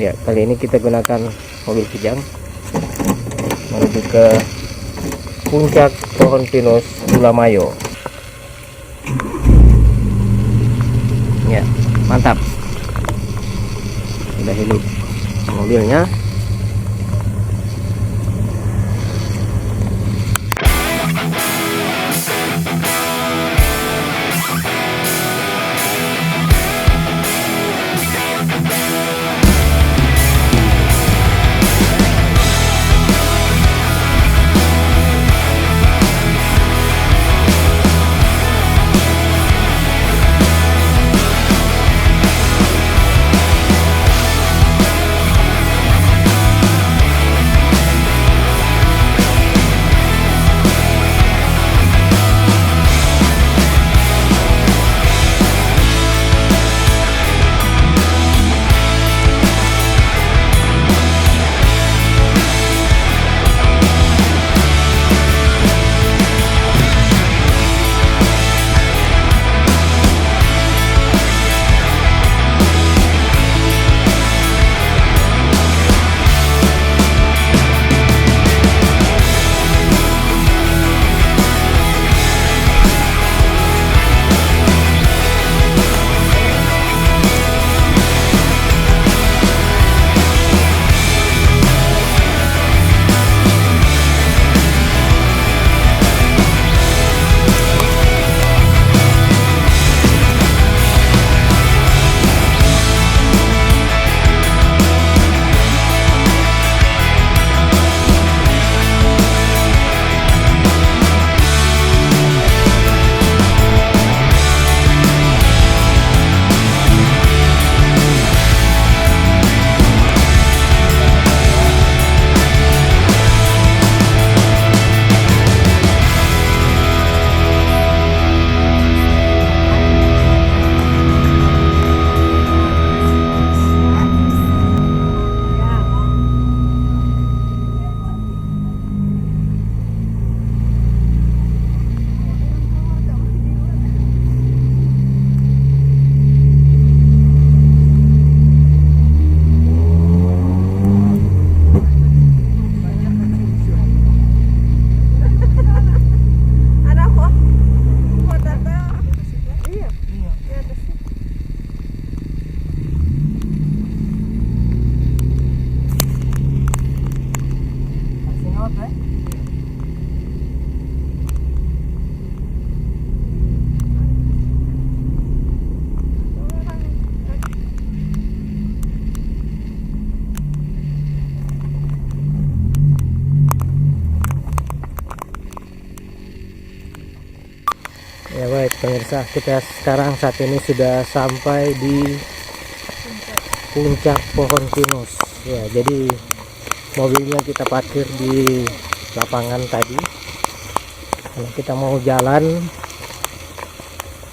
Ya, kali ini kita gunakan mobil Kijang menuju ke puncak pohon pinus Ulamayo. Ya, mantap. Sudah ini mobilnya. Ya baik pemirsa, kita sekarang saat ini sudah sampai di puncak pohon pinus. Ya, jadi mobilnya kita parkir di lapangan tadi. Kalau kita mau jalan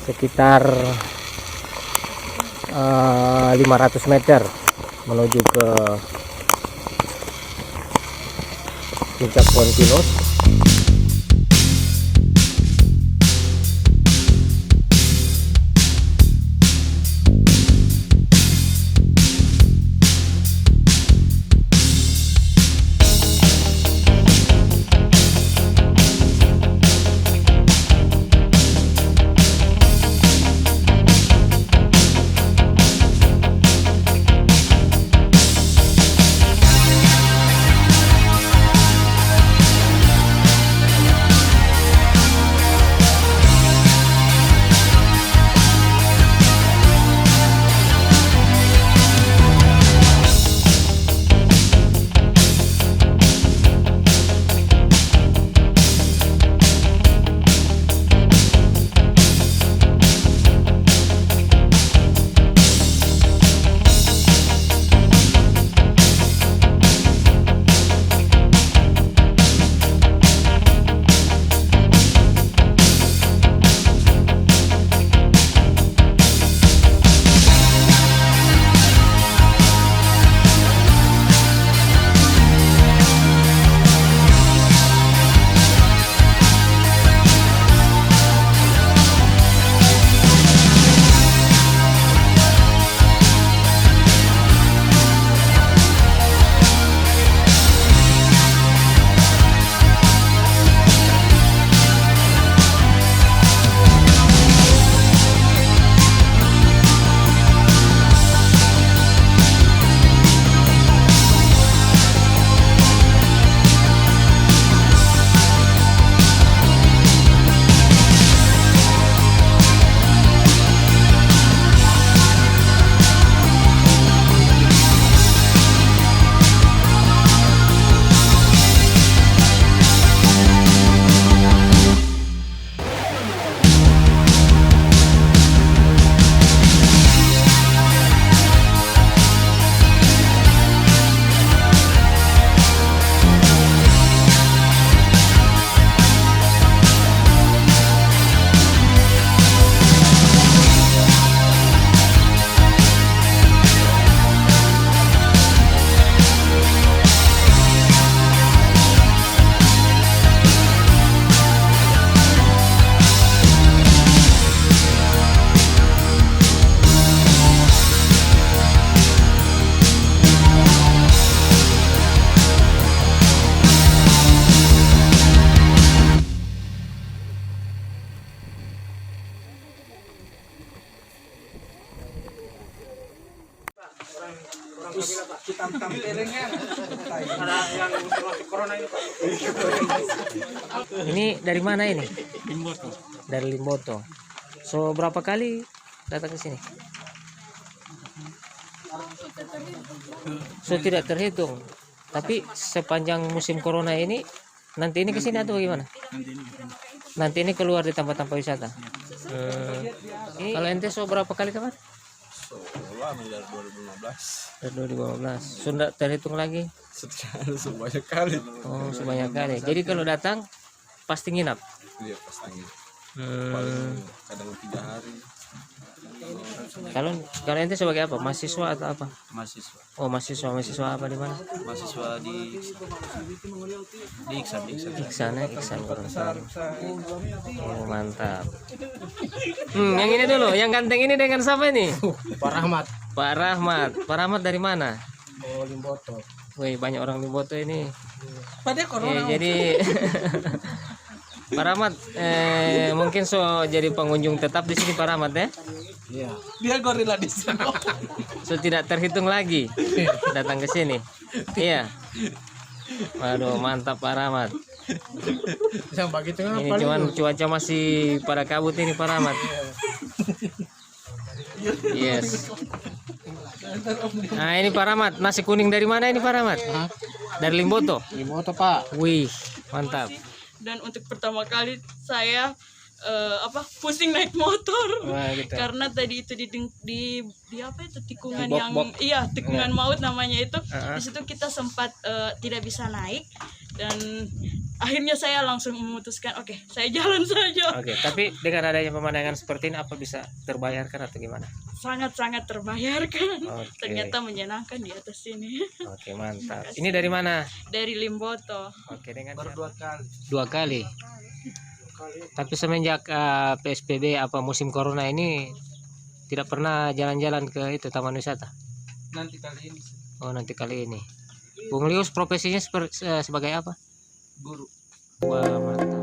sekitar 500 meter menuju ke puncak pohon pinus. Ini dari mana ini? Limboto. Dari Limboto. So berapa kali datang ke sini? So tidak terhitung. Tapi sepanjang musim corona ini nanti ini ke sini atau bagaimana? Nanti ini keluar di tempat-tempat wisata. Kalau ente so berapa kali kemarin? Lama dari 2015. Dari 2015. Sudah terhitung lagi? Sebanyak kali. Oh, sebanyak kali. Jadi kalau datang pasti nginap. Iya pasti. Paling kadang 3 hari. Kalau ente sebagai apa? Mahasiswa atau apa? Mahasiswa. Oh, mahasiswa apa di mana? Mahasiswa di Iksan. Iksan Gorontalo. Oh, mantap. Yang ini dulu, yang ganteng ini dengan siapa ini? Pak Rahmat. Pak Rahmat dari mana? Oh, Limboto. Wih, banyak orang Limboto ini. Pada corona. Jadi Pak Rahmat mungkin so jadi pengunjung tetap di sini Pak Rahmat ya? Iya. Dia gorila di sana. So tidak terhitung lagi datang ke sini. Iya. Waduh, mantap Pak Rahmat. Sampai gitu kan. Ini cuman cuaca masih pada kabut ini Pak Rahmat. Yes. Nah, ini Pak Rahmat, nasi kuning dari mana ini Pak Rahmat? Dari Limboto. Limboto, Pak. Wih, mantap. Dan untuk pertama kali saya pusing naik motor. Wah, gitu. Karena tadi itu di apa itu tikungan Di yang bok-bok. iya tikungan maut namanya itu. Uh-huh. Di situ kita sempat tidak bisa naik dan akhirnya saya langsung memutuskan oke, saya jalan saja. Oke, tapi dengan adanya pemandangan seperti ini apa bisa terbayarkan atau gimana? Sangat-sangat terbayarkan. Oke. Ternyata menyenangkan di atas sini. Oke, mantap. Ini dari mana? Dari Limboto. Oke, dengan Baru 2 kali. 2 kali. Tapi semenjak PSBB apa musim corona ini tidak pernah jalan-jalan ke itu taman wisata. Nanti kali ini Oh, nanti kali ini. Bung Lius profesinya sebagai apa? guru. Wah, mantap.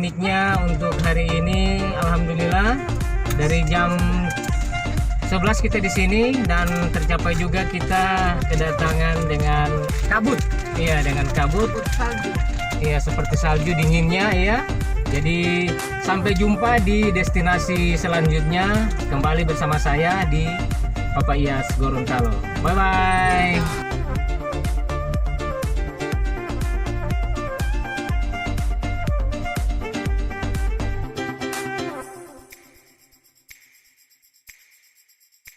pikniknya untuk hari ini. Alhamdulillah dari jam 11 kita di sini dan tercapai juga kita kedatangan dengan kabut. Iya, dengan kabut. Iya, seperti salju dinginnya ya. Jadi sampai jumpa di destinasi selanjutnya kembali bersama saya di Bapak Iyas Gorontalo. Bye bye.